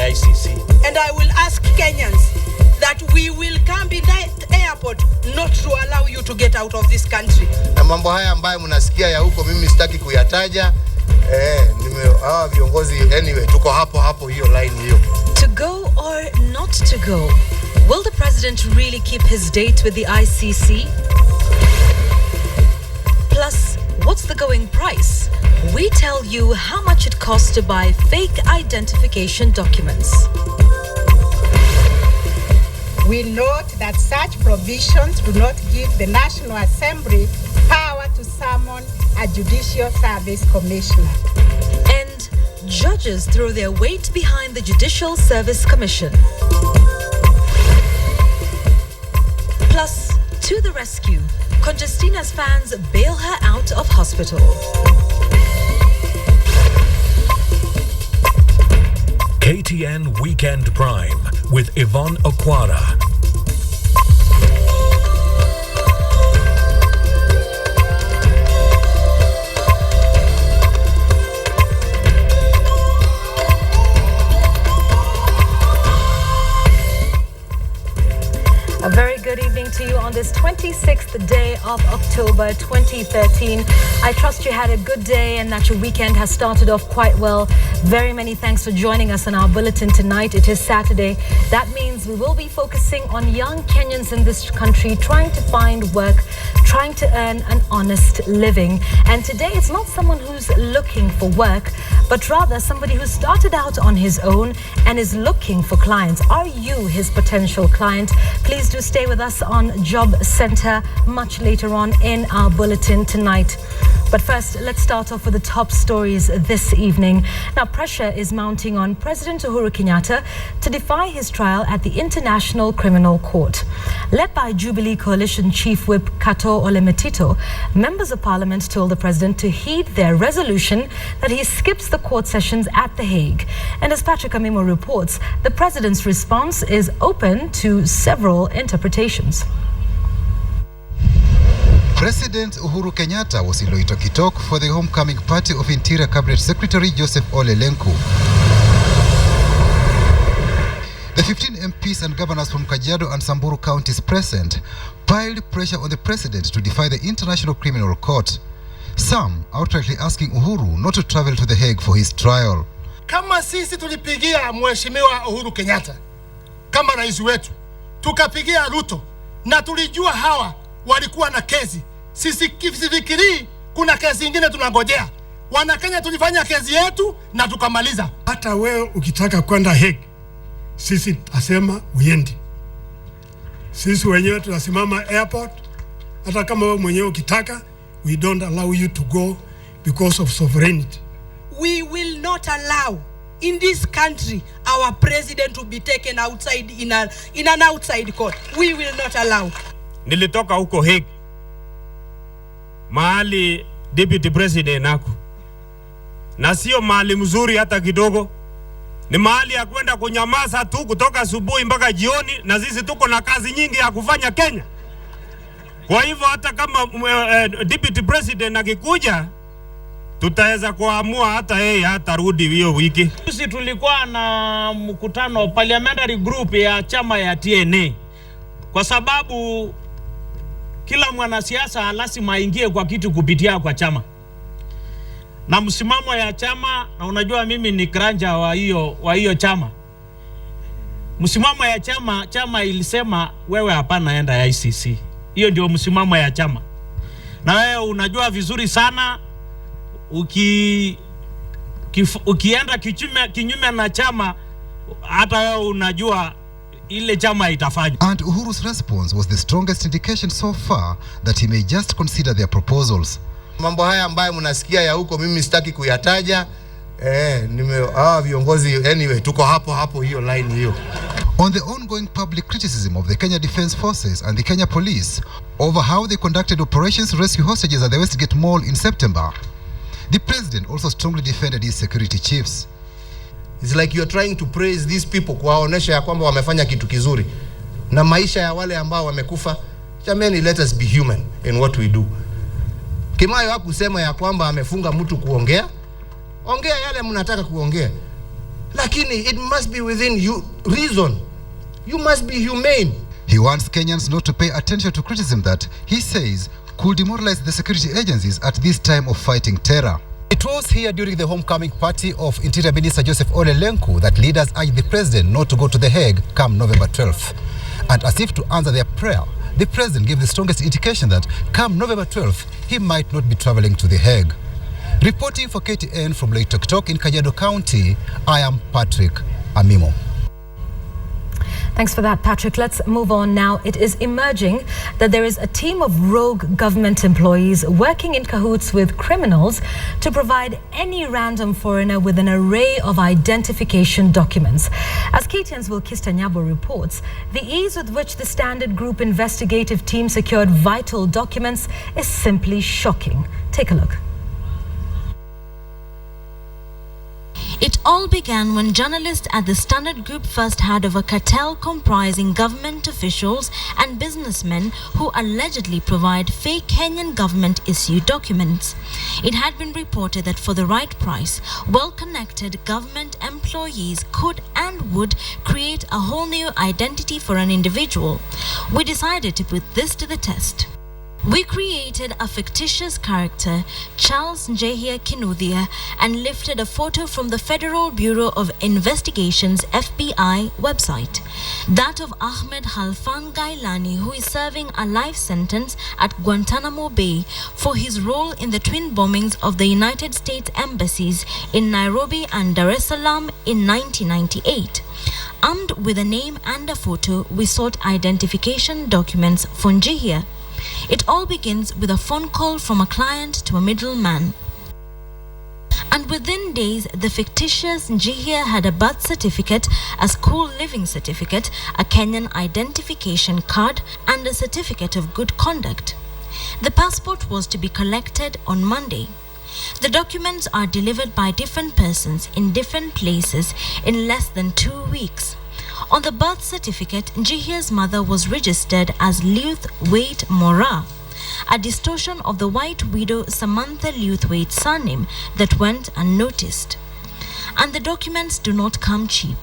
ICC. And I will ask Kenyans that we will come in that airport not to allow you to get out of this country. Na mambo haya ambayo mnasikia ya huko mimi sitaki kuyataja. Hawa viongozi anyway tuko hapo hiyo line hiyo. To go or not to go? Will the president really keep his date with the ICC? Plus, what's the going price? We tell you how much it costs to buy fake identification documents. We note that such provisions do not give the National Assembly power to summon a Judicial Service Commissioner. And judges throw their weight behind the Judicial Service Commission. Plus, to the rescue, Conjestina's fans bail her out of hospital. KTN Weekend Prime with Yvonne Okwara. A very good evening to you on this 26th day of October 2013. I trust you had a good day and that your weekend has started off quite well. Very many thanks for joining us on our bulletin tonight. It is Saturday. That means we will be focusing on young Kenyans in this country trying to find work, trying to earn an honest living. And today it's not someone who's looking for work, but rather somebody who started out on his own and is looking for clients. Are you his potential client? Please do stay with us on Job Center much later on in our bulletin tonight. But first, let's start off with the top stories this evening. Now, pressure is mounting on President Uhuru Kenyatta to defy his trial at the International Criminal Court. Led by Jubilee Coalition Chief Whip Kato Olemetito, members of Parliament told the president to heed their resolution that he skips the court sessions at The Hague. And as Patrick Amimo reports, the president's response is open to several interpretations. President Uhuru Kenyatta was in Loitokitok for the homecoming party of Interior Cabinet Secretary Joseph Ole Lenku. The 15 MPs and governors from Kajiado and Samburu counties present piled pressure on the president to defy the International Criminal Court. Some outrightly asking Uhuru not to travel to The Hague for his trial. Kama sisi tulipigia mheshimiwa Uhuru Kenyatta kama rais wetu, tukapigia Ruto na tulijua hawa walikuwa na kesi. Sisi kifikiri kuna kesi nyingine tunangojea. Wana Kenya tulifanya kesi yetu na tukamaliza. Hata wewe ukitaka kwenda Hague, sisi asema uendi. Sisi wenyewe tunasimama airport. Hata kama wewe mwenyewe ukitaka, we don't allow you to go because of sovereignty. We will not allow in this country our president to be taken outside in an outside court. We will not allow. Nilitoka huko Hague, mahali deputy president nako, na sio mahali mzuri hata kidogo. Ni mahali ya kwenda kunyamaza tu kutoka asubuhi mpaka jioni, na sisi tuko na kazi nyingi ya kufanya Kenya. Kwa hivyo hata kama deputy president akikuja, tutaweza kuamua hata yeye hatarudi hiyo wiki. Sisi tulikuwa na mkutano parliamentary group ya chama ya TNA, kwa sababu kila mwanasiasa lazima aingie kwa kitu kupitia kwa chama na msimamo ya chama. Na unajua mimi ni kranja wa hiyo chama. Msimamo ya chama ilisema wewe hapana enda ya ICC. Hiyo ndio msimamo ya chama, na wewe unajua vizuri sana ukienda kinyume na chama, hata wewe unajua ile chama itafanya. And Uhuru's response was the strongest indication so far that he may just consider their proposals. Mambo haya ambayo mnasikia ya huko mimi sitaki kuyataja. Hawa viongozi anyway tuko hapo hiyo line hiyo. On the ongoing public criticism of the Kenya Defence Forces and the Kenya Police over how they conducted operations to rescue hostages at the Westgate Mall in September, the president also strongly defended his security chiefs. It's like you're trying to praise these people, kuwaonesha ya kwamba wamefanya kitu kizuri na maisha ya wale ambao wamekufa. Jamani, let us be human in what we do. Kimayo hakusema ya kwamba amefunga mtu kuongea. Ongea yale mnataka kuongea. lakini it must be within reason. You must be humane. He wants Kenyans not to pay attention to criticism that he says could demoralize the security agencies at this time of fighting terror. It was here during the homecoming party of Interior Minister Joseph Ole Lenku that leaders urged the president not to go to The Hague come November 12th. And as if to answer their prayer, the president gave the strongest indication that come November 12th, he might not be traveling to The Hague. Reporting for KTN from Lake Tok in Kajiado County, I am Patrick Amimo. Thanks for that, Patrick. Let's move on now. It is emerging that there is a team of rogue government employees working in cahoots with criminals to provide any random foreigner with an array of identification documents. As KTN's Wilkista Nyabo reports, the ease with which the Standard Group investigative team secured vital documents is simply shocking. Take a look. It all began when journalists at the Standard Group first heard of a cartel comprising government officials and businessmen who allegedly provide fake Kenyan government-issued documents. It had been reported that for the right price, well-connected government employees could and would create a whole new identity for an individual. We decided to put this to the test. We created a fictitious character, Charles Njehia Kinuthia, and lifted a photo from the Federal Bureau of Investigation's FBI website. That of Ahmed Halfan Gailani, who is serving a life sentence at Guantanamo Bay for his role in the twin bombings of the United States embassies in Nairobi and Dar es Salaam in 1998. Armed with a name and a photo, we sought identification documents for Njehia. It all begins with a phone call from a client to a middleman. And within days, the fictitious Njehia had a birth certificate, a school living certificate, a Kenyan identification card, and a certificate of good conduct. The passport was to be collected on Monday. The documents are delivered by different persons in different places in less than 2 weeks. On the birth certificate, Njehia's mother was registered as Luth Wait Mora, a distortion of the white widow Samantha Luthwaite's surname that went unnoticed. And the documents do not come cheap.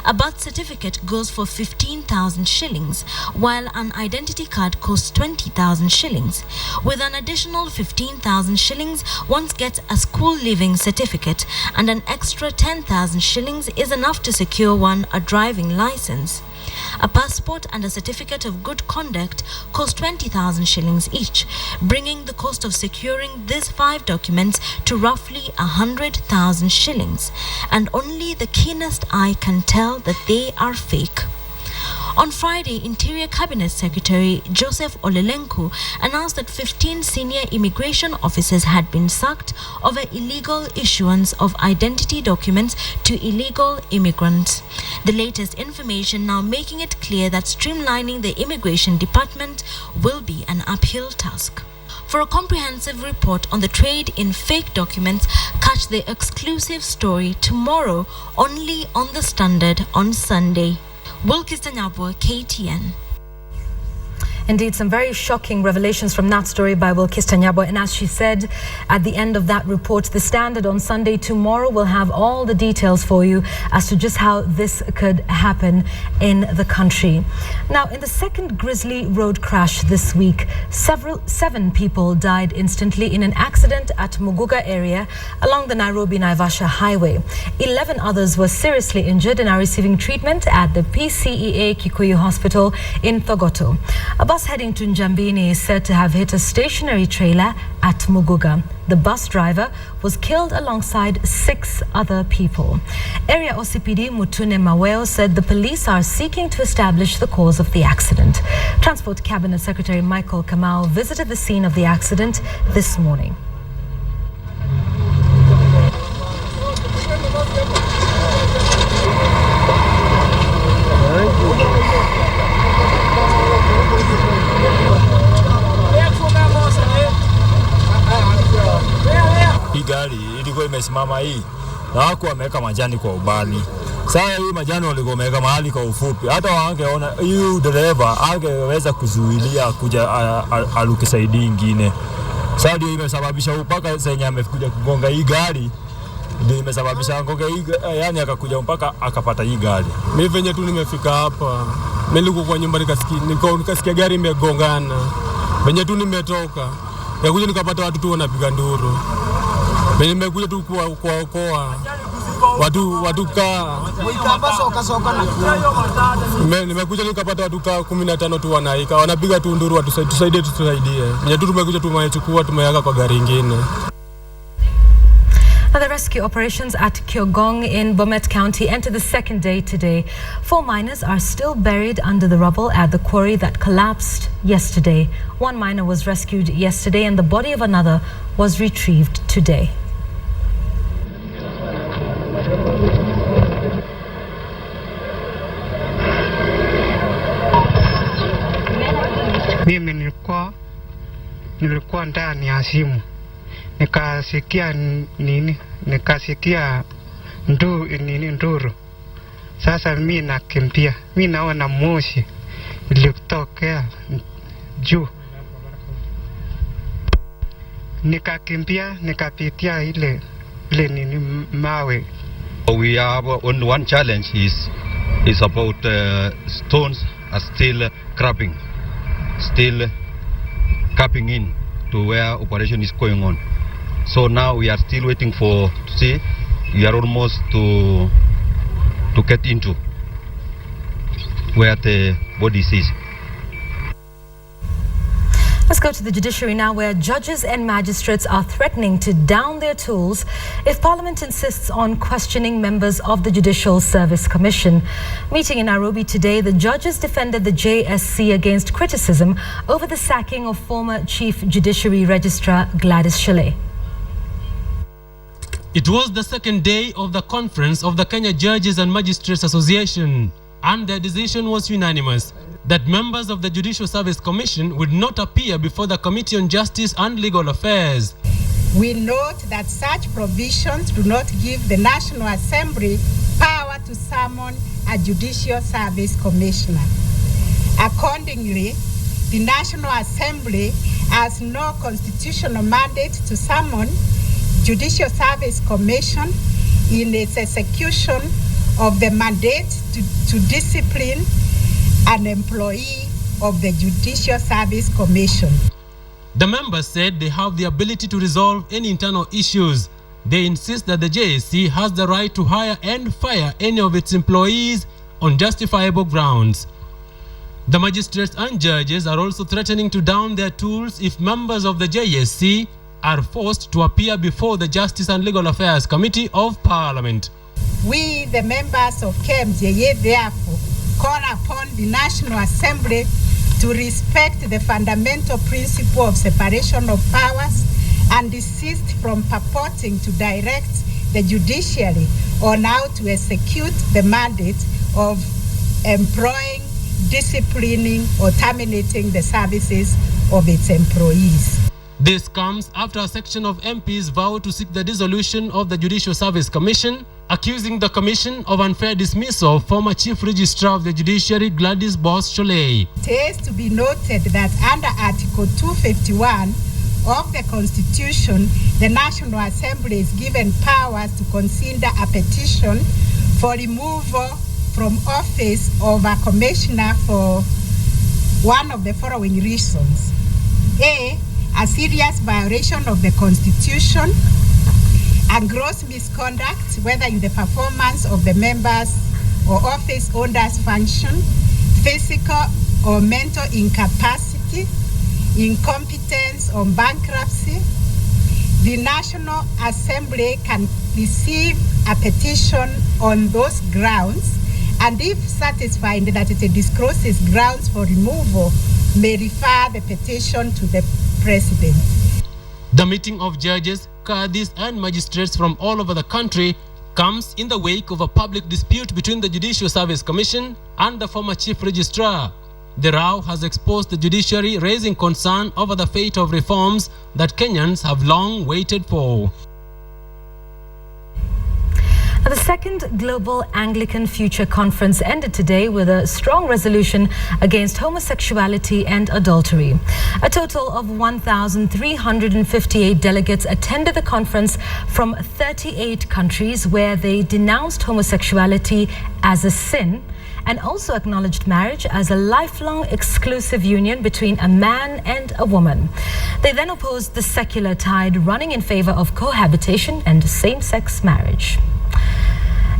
A birth certificate goes for 15,000 shillings, while an identity card costs 20,000 shillings. With an additional 15,000 shillings, one gets a school living certificate, and an extra 10,000 shillings is enough to secure one a driving license. A passport and a certificate of good conduct cost 20,000 shillings each, bringing the cost of securing these 5 documents to roughly 100,000 shillings. And only the keenest eye can tell that they are fake. On Friday, Interior Cabinet Secretary Joseph Ole Lenku announced that 15 senior immigration officers had been sacked over illegal issuance of identity documents to illegal immigrants. The latest information now making it clear that streamlining the immigration department will be an uphill task. For a comprehensive report on the trade in fake documents, catch the exclusive story tomorrow only on The Standard on Sunday. Wilkista Nyabo, KTN. Indeed, some very shocking revelations from that story by Wilkista Nyabo. And as she said at the end of that report, The Standard on Sunday tomorrow will have all the details for you as to just how this could happen in the country. Now, in the second grisly road crash this week, 7 people died instantly in an accident at Muguga area along the Nairobi-Naivasha highway. 11 others were seriously injured and are receiving treatment at the PCEA Kikuyu Hospital in Thogoto. A bus heading to Njambini is said to have hit a stationary trailer at Muguga. The bus driver was killed alongside 6 other people. Area OCPD Mutune Maweo said the police are seeking to establish the cause of the accident. Transport Cabinet Secretary Michael Kamau visited the scene of the accident this morning. Hii gari ilikuwa imesimama hii na wako wameweka majani kwa ubali. Sasa hii majani walikuwa wameweka mahali kwa ufupi. Hata wangeona huyu dereva angeweza kuzuilia kuja aluke saidi nyingine. Sasa ndio imesababisha mpaka sasa amekuja kugonga hii gari ndio imesababisha ngoge yani akakuja mpaka akapata hii gari. Mimi venye tu nimefika hapa, mimi niko kwa nyumba nikasikia gari imegongana. Venye tu nimetoka, nikakuja nikapata watu tu wanapiga nduru. Venye nimekuja tu kuwaokoa watu kaa. Nimekuja nikapata watu kaa 15 tu wanaika, wanapiga tu nduru, watu tusaidie. Venye tu tumekuja tumechukua tumeyaka kwa gari nyingine. The rescue operations at Kyogong in Bomet County enter the second day today. 4 miners are still buried under the rubble at the quarry that collapsed yesterday. 1 miner was rescued yesterday and the body of another was retrieved today. Mimi nilikuwa ndani ya simu. Nikasikia nduru. Sasa mimi nakimbia. Mimi naona moshi ilitokea juu. Nikakimbia, nikapitia ile mawe. We have only one challenge is about stones are still capping in to where operation is going on. So now we are still waiting to see. We are almost to get into where the body is. Let's go to the judiciary now, where judges and magistrates are threatening to down their tools if Parliament insists on questioning members of the Judicial Service Commission. Meeting in Nairobi today, the judges defended the JSC against criticism over the sacking of former Chief Judiciary Registrar Gladys Shilley. It was the second day of the conference of the Kenya Judges and Magistrates Association, and their decision was unanimous that members of the Judicial Service Commission would not appear before the Committee on Justice and Legal Affairs. We note that such provisions do not give the National Assembly power to summon a Judicial Service Commissioner. Accordingly, the National Assembly has no constitutional mandate to summon Judicial Service Commission in its execution of the mandate to discipline an employee of the Judicial Service Commission. The members said they have the ability to resolve any internal issues. They insist that the JSC has the right to hire and fire any of its employees on justifiable grounds. The magistrates and judges are also threatening to down their tools if members of the JSC are forced to appear before the Justice and Legal Affairs Committee of Parliament. We, the members of KMJA, therefore call upon the National Assembly to respect the fundamental principle of separation of powers and desist from purporting to direct the judiciary on how to execute the mandate of employing, disciplining, or terminating the services of its employees. This comes after a section of MPs vowed to seek the dissolution of the Judicial Service Commission, accusing the Commission of unfair dismissal of former Chief Registrar of the Judiciary Gladys Shilley. It is to be noted that under Article 251 of the Constitution, the National Assembly is given powers to consider a petition for removal from office of a commissioner for one of the following reasons. A serious violation of the Constitution, a gross misconduct, whether in the performance of the members or office holders' function, physical or mental incapacity, incompetence or bankruptcy. The National Assembly can receive a petition on those grounds, and if satisfied that it discloses grounds for removal, may refer the petition to the President. The meeting of judges, cadis, and magistrates from all over the country comes in the wake of a public dispute between the Judicial Service Commission and the former Chief Registrar. The row has exposed the judiciary, raising concern over the fate of reforms that Kenyans have long waited for. The second Global Anglican Future Conference ended today with a strong resolution against homosexuality and adultery. A total of 1,358 delegates attended the conference from 38 countries, where they denounced homosexuality as a sin and also acknowledged marriage as a lifelong exclusive union between a man and a woman. They then opposed the secular tide running in favor of cohabitation and same-sex marriage.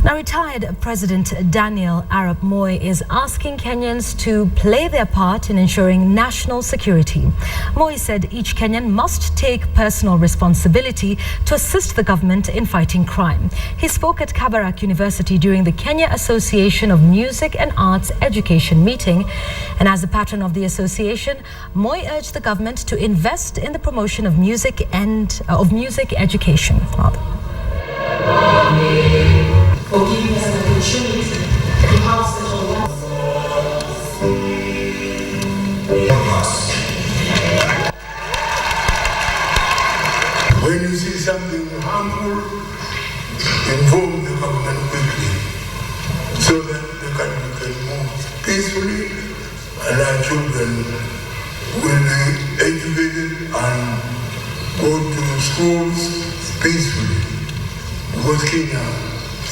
Now, retired President Daniel Arap Moi is asking Kenyans to play their part in ensuring national security. Moi said each Kenyan must take personal responsibility to assist the government in fighting crime. He spoke at Kabarak University during the Kenya Association of Music and Arts Education meeting. And as the patron of the association, Moi urged the government to invest in the promotion of music and music education. For giving us an opportunity to have such a When you see something harmful, inform the government quickly so that the country can move peacefully and our children will be educated and go to schools peacefully. Because Kenya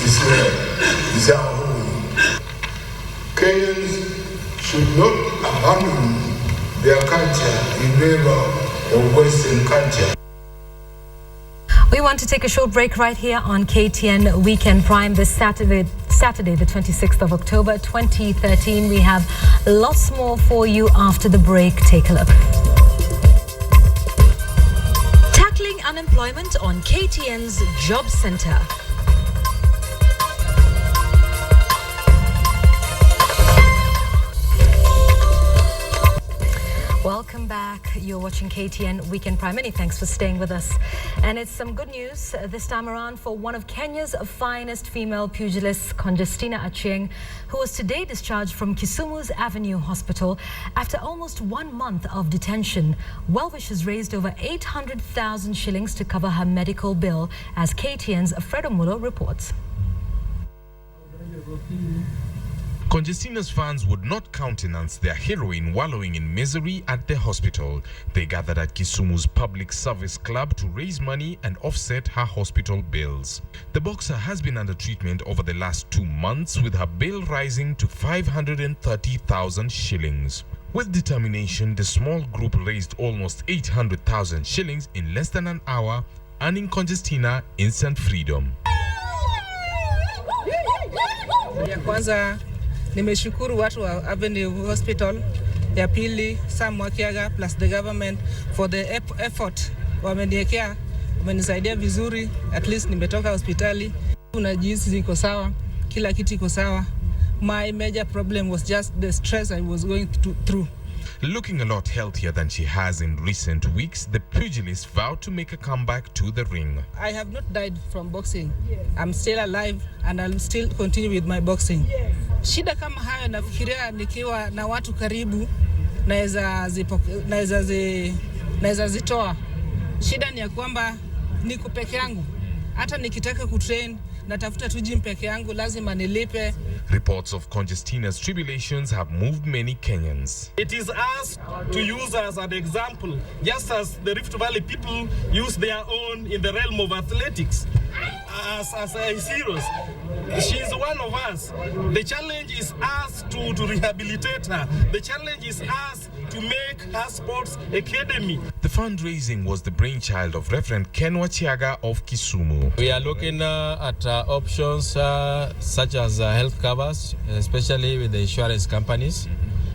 is our home. Kenyans should not abandon their culture in favor of Western culture. We want to take a short break right here on KTN Weekend Prime this Saturday, the 26th of October, 2013. We have lots more for you after the break. Take a look. Tackling unemployment on KTN's Job Center. Welcome back. You're watching KTN Weekend Prime. Many thanks for staying with us. And it's some good news this time around for one of Kenya's finest female pugilists, Conjestina Achieng, who was today discharged from Kisumu's Avenue Hospital after almost 1 month of detention. Well-wishers raised over 800,000 shillings to cover her medical bill, as KTN's Fredo Mulo reports. Conjestina's fans would not countenance their heroine wallowing in misery at the hospital. They gathered at Kisumu's Public Service Club to raise money and offset her hospital bills. The boxer has been under treatment over the last 2 months, with her bill rising to 530,000 shillings. With determination, the small group raised almost 800,000 shillings in less than an hour, earning Conjestina instant freedom. Nimeshukuru watu wa Avenue Hospital, ya pili Sam Wakiaga plus the government for the effort wameniwekea, wamenisaidia vizuri. At least nimetoka hospitali, unajihisi ziko sawa, kila kitu iko sawa. My major problem was just the stress I was going through. Looking a lot healthier than she has in recent weeks, the pugilist vowed to make a comeback to the ring. I have not died from boxing. I'm still alive and I'll still continue with my boxing. Shida kama hayo nafikiria nikiwa na watu karibu naweza zitoa. Shida ni ya kwamba niko peke yangu. Hata nikitaka kutrain natafuta tu gym peke yangu, lazima nilipe. Reports of Conjestina's tribulations have moved many Kenyans. It is us to use as an example, just as the Rift Valley people use their own in the realm of athletics as heroes. She's one of us. The challenge is us to rehabilitate her. The challenge is us to make her sports academy. The fundraising was the brainchild of Reverend Ken Wachiaga of Kisumu. We are looking at options such as health covers, especially with the insurance companies.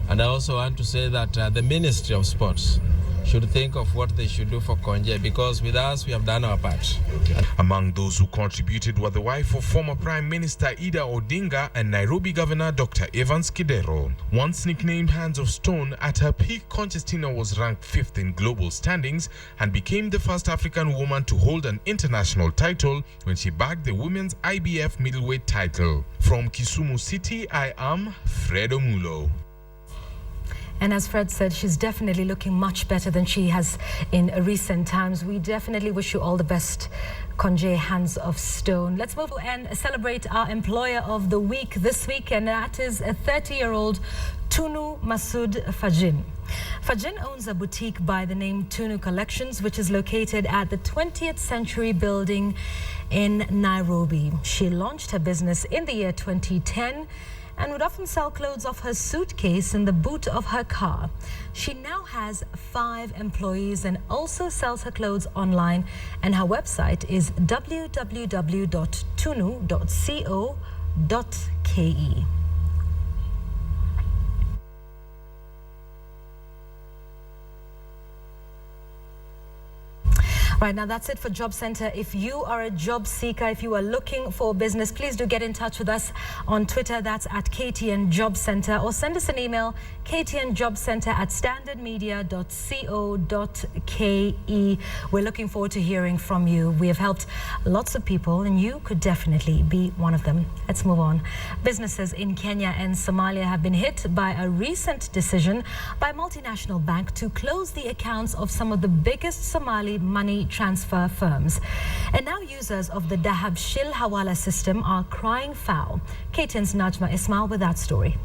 And I also want to say that the Ministry of Sports should think of what they should do for Konje, because with us we have done our part. Among those who contributed were the wife of former Prime Minister Ida Odinga and Nairobi Governor Dr. Evans Kidero. Once nicknamed Hands of Stone, at her peak Conjestina was ranked 5th in global standings and became the first African woman to hold an international title when she bagged the women's IBF middleweight title. From Kisumu City, I am Fredo Mulo. And as Fred said, she's definitely looking much better than she has in recent times. We definitely wish you all the best, Conje Hands of Stone. Let's move and celebrate our Employer of the Week this week, and that is a 30-year-old Tunu Masood Fajin. Fajin owns a boutique by the name Tunu Collections, which is located at the 20th Century Building in Nairobi. She launched her business in the year 2010 and would often sell clothes off her suitcase in the boot of her car. She now has 5 employees and also sells her clothes online, and her website is www.tunu.co.ke. Right, now that's it for Job Center. If you are a job seeker, if you are looking for business, please do get in touch with us on Twitter. That's at KTN Job Center, or send us an email, ktnjobcenter@standardmedia.co.ke. We're looking forward to hearing from you. We have helped lots of people, and you could definitely be one of them. Let's move on. Businesses in Kenya and Somalia have been hit by a recent decision by a multinational bank to close the accounts of some of the biggest Somali money transfer firms. And now users of the Dahabshil Hawala system are crying foul. KTN's Najma Ismail with that story.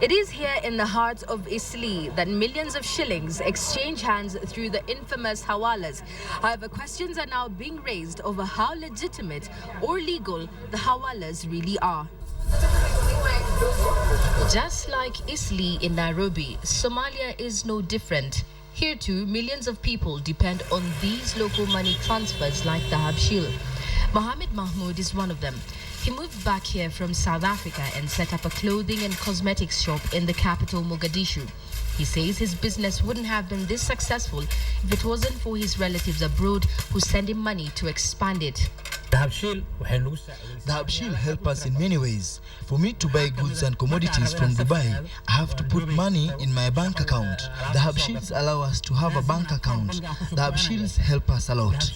It is here in the heart of Isli that millions of shillings exchange hands through the infamous hawalas. However, questions are now being raised over how legitimate or legal the hawalas really are. Just like Isli in Nairobi, Somalia is no different. Here too, millions of people depend on these local money transfers like Dahabshil. Mohammed Mahmoud is one of them. He moved back here from South Africa and set up a clothing and cosmetics shop in the capital, Mogadishu. He says his business wouldn't have been this successful if it wasn't for his relatives abroad who send him money to expand it. Dahabshil help us in many ways. For me to buy goods and commodities from Dubai, I have to put money in my bank account. Dahabshils allow us to have a bank account. Dahabshils help us a lot.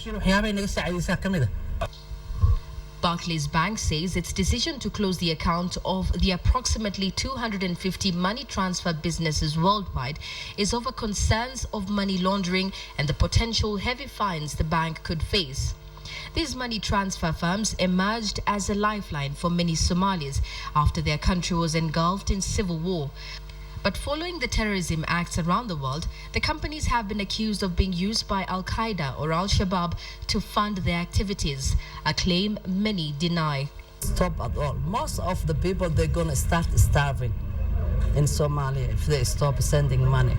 Barclays Bank says its decision to close the account of the approximately 250 money transfer businesses worldwide is over concerns of money laundering and the potential heavy fines the bank could face. These money transfer firms emerged as a lifeline for many Somalis after their country was engulfed in civil war. But following the terrorism acts around the world, the companies have been accused of being used by Al-Qaeda or Al-Shabaab to fund their activities, a claim many deny. Stop at all. Most of the people, they're going to start starving in Somalia if they stop sending money.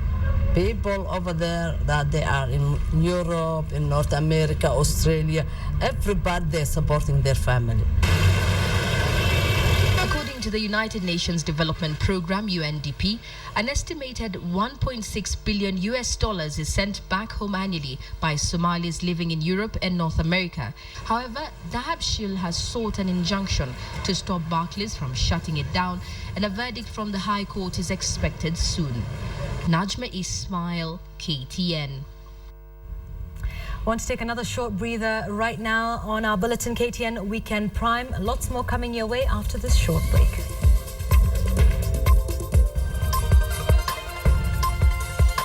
People over there that they are in Europe, in North America, Australia, everybody, they're supporting their family. According to the United Nations Development Program, UNDP, an estimated $1.6 billion is sent back home annually by Somalis living in Europe and North America. However, Dahabshil has sought an injunction to stop Barclays from shutting it down, and a verdict from the High Court is expected soon. Najma Ismail, KTN. Want to take another short breather right now on our bulletin, KTN Weekend Prime. Lots more coming your way after this short break.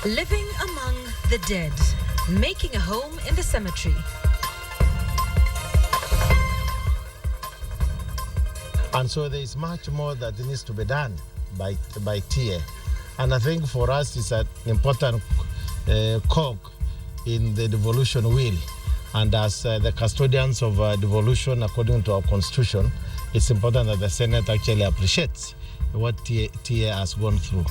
Living among the dead, making a home in the cemetery. And so there is much more that needs to be done by TIE. And I think for us it's an important cog in the devolution wheel. And as the custodians of devolution, according to our constitution, it's important that the Senate actually appreciates what TIE has gone through.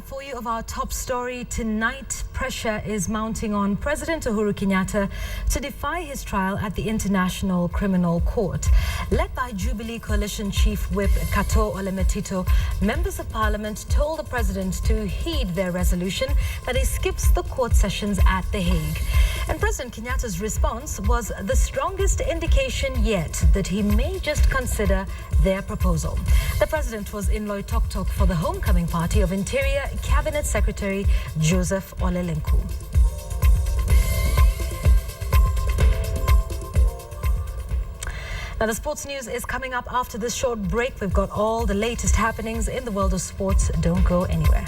For you of our top story tonight, pressure is mounting on President Uhuru Kenyatta to defy his trial at the International Criminal Court. Led by Jubilee Coalition Chief Whip Kato Olemetito, members of Parliament told the President to heed their resolution that he skips the court sessions at The Hague. And President Kenyatta's response was the strongest indication yet that he may just consider their proposal. The President was in Loitoktok for the homecoming party of Interior Cabinet Secretary Joseph Olelenku. Now, the sports news is coming up after this short break. We've got all the latest happenings in the world of sports. Don't go anywhere.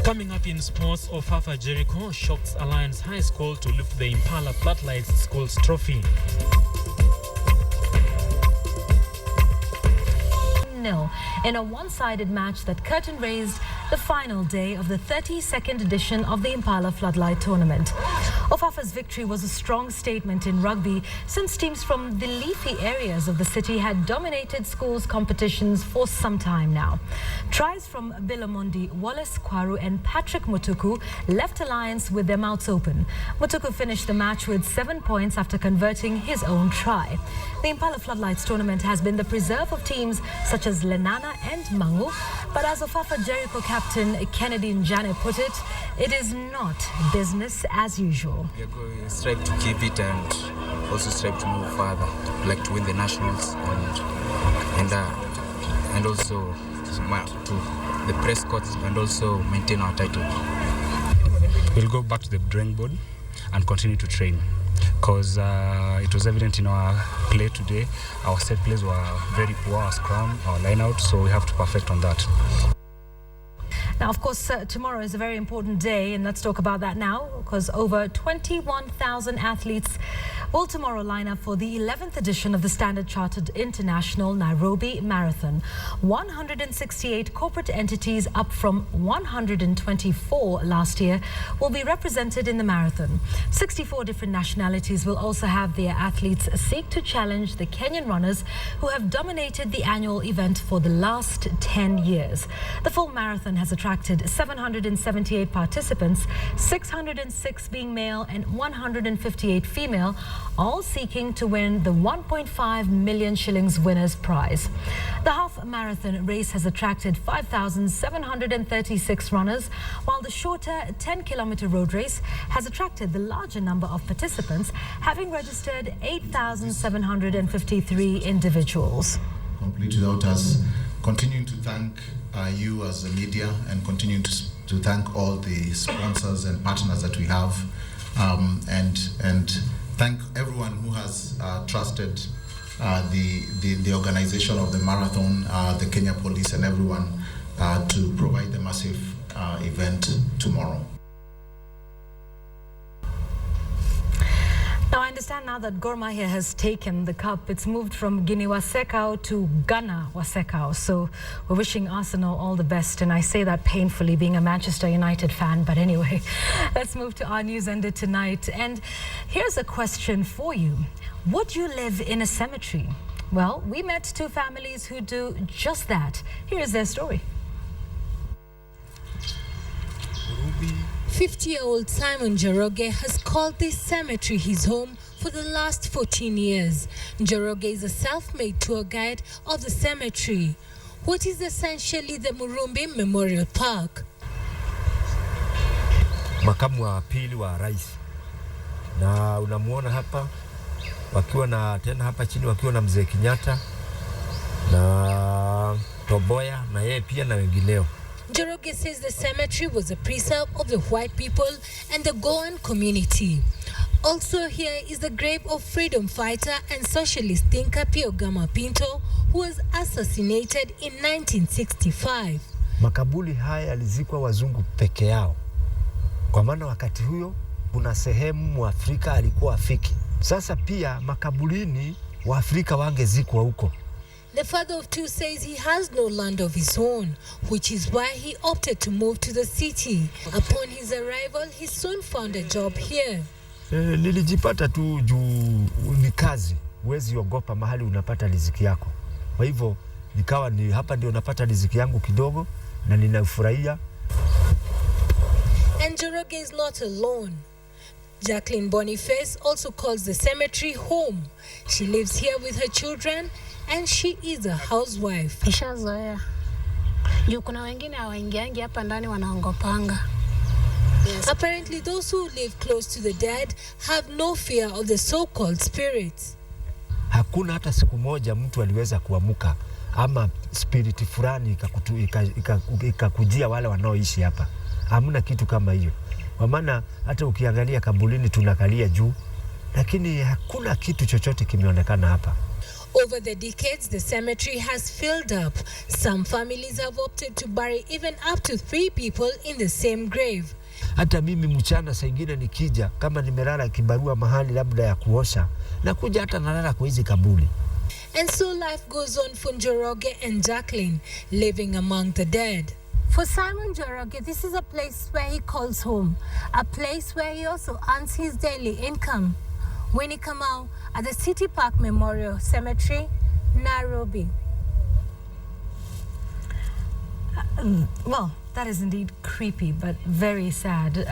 Coming up in sports, Ofafa Jericho shocks Alliance High School to lift the Impala Floodlights Schools trophy. In a one-sided match that curtain-raised the final day of the 32nd edition of the Impala Floodlight Tournament. Ofafa's victory was a strong statement in rugby since teams from the leafy areas of the city had dominated schools' competitions for some time now. Tries from Bilamondi, Wallace Quarry and Patrick Mutuku left Alliance with their mouths open. Mutuku finished the match with 7 points after converting his own try. The Impala Floodlights Tournament has been the preserve of teams such as Lenana and Mangu, but as Ofafa Jericho captain Kennedy Njane put it, it is not business as usual. We are going to strive to keep it and also strive to move further, like to win the nationals and also to the press courts and also maintain our title. We'll go back to the drawing board and continue to train. Because it was evident in our play today, our set plays were very poor, our scrum, our line out, so we have to perfect on that. Now, of course, tomorrow is a very important day, and let's talk about that now, because over 21,000 athletes will tomorrow line up for the 11th edition of the Standard Chartered International Nairobi Marathon. 168 corporate entities, up from 124 last year, will be represented in the marathon. 64 different nationalities will also have their athletes seek to challenge the Kenyan runners who have dominated the annual event for the last 10 years. The full marathon has attracted 778 participants, 606 being male and 158 female, all seeking to win the 1.5 million shillings winners prize. The half marathon race has attracted 5,736 runners, while the shorter 10-kilometer road race has attracted the larger number of participants, having registered 8,753 individuals. Complete without us. Continuing to thank you as the media and continuing to thank all the sponsors and partners that we have, and thank everyone who has trusted the organization of the marathon, the Kenya Police and everyone to provide the massive event tomorrow. Now, I understand now that Gor Mahia has taken the cup. It's moved from Guinea Wasekao to Ghana Wasekao. So we're wishing Arsenal all the best. And I say that painfully, being a Manchester United fan. But anyway, let's move to our news ended tonight. And here's a question for you. Would you live in a cemetery? Well, we met two families who do just that. Here's their story. 50-year-old Simon Njoroge has called this cemetery his home for the last 14 years. Njoroge is a self-made tour guide of the cemetery, what is essentially the Murumbi Memorial Park. Makamu wa pili wa rais, na unamuona hapa wakiwa na tena hapa chini wakiwa na mzee Kenyatta na Toboya na yeye pia na wengineo. Njoroge says the cemetery was a preserve of the white people and the Goan community. Also here is the grave of freedom fighter and socialist thinker Pio Gama Pinto, who was assassinated in 1965. Makaburi haya yalizikwa wazungu peke yao. Kwa maana wakati huyo kuna sehemu wa Afrika alikuwa afiki. Sasa pia makaburini wa Afrika wangezikwa huko. The father of two says he has no land of his own, which is why he opted to move to the city. Upon his arrival, he soon found a job here. Nilijipata tu juu ni kazi, huwezi ogopa mahali unapata riziki yako. Kwa hivyo nikawa ni hapa ndio napata riziki yangu kidogo na ninafurahia. And Njoroge is not alone. Jacqueline Boniface also calls the cemetery home. She lives here with her children and she is a housewife. Nishazoea. Juu kuna wengine hawaingiangi hapa ndani wanaongopanga. Yes. Apparently those who live close to the dead have no fear of the so-called spirits. Hakuna hata siku moja mtu aliweza kuamuka ama spiriti fulani ikakujia wale wanaoishi hapa. Hamna kitu kama hiyo. Kwa maana hata ukiangalia kaburini tunakalia juu lakini hakuna kitu chochote kimeonekana hapa. Over the decades, the cemetery has filled up. Some families have opted to bury even up to 3 people in the same grave. Hata mimi mchana saa ingine nikija, kama nimelala kibarua mahali labda ya kuosha, nakuja hata nalala kwa hizi kaburi. And so life goes on for Njoroge and Jacqueline, living among the dead. For Simon Njoroge, this is a place where he calls home, a place where he also earns his daily income. Winnie Kamau at the City Park Memorial Cemetery, Nairobi. Well, that is indeed creepy, but very sad.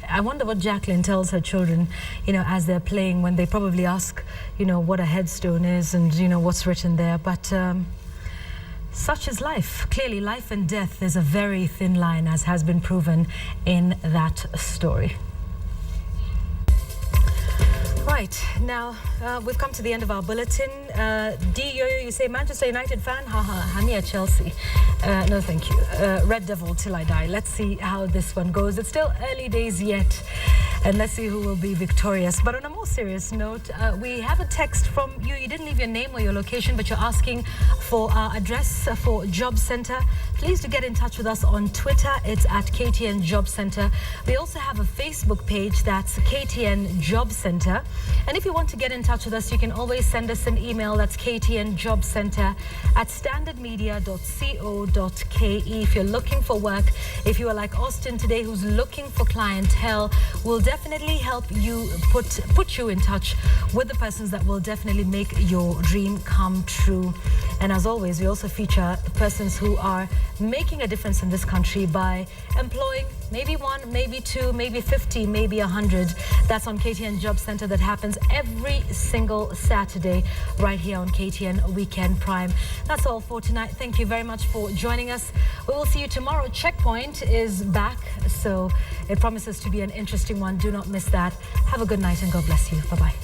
I wonder what Jacqueline tells her children, as they're playing, when they probably ask, what a headstone is and, what's written there. But such is life. Clearly, life and death is a very thin line, as has been proven in that story. Right, now we've come to the end of our bulletin. D, you say Manchester United fan? Hania Chelsea. No, thank you. Red Devil till I die. Let's see how this one goes. It's still early days yet, and let's see who will be victorious. But on a more serious note, we have a text from you. You didn't leave your name or your location, but you're asking for our address for Job Center. Please do get in touch with us on Twitter. It's at KTN Job Center. We also have a Facebook page that's KTN Job Center. And if you want to get in touch with us, you can always send us an email. That's ktnjobcenter@standardmedia.co.ke. If you're looking for work, if you are like Austin today, who's looking for clientele, we'll definitely help you put you in touch with the persons that will definitely make your dream come true. And as always, we also feature persons who are making a difference in this country by employing maybe 1, maybe 2, maybe 50, maybe 100. That's on KTN Job Center. That happens every single Saturday right here on KTN Weekend Prime. That's all for tonight. Thank you very much for joining us. We will see you tomorrow. Checkpoint is back, so it promises to be an interesting one. Do not miss that. Have a good night and God bless you. Bye-bye.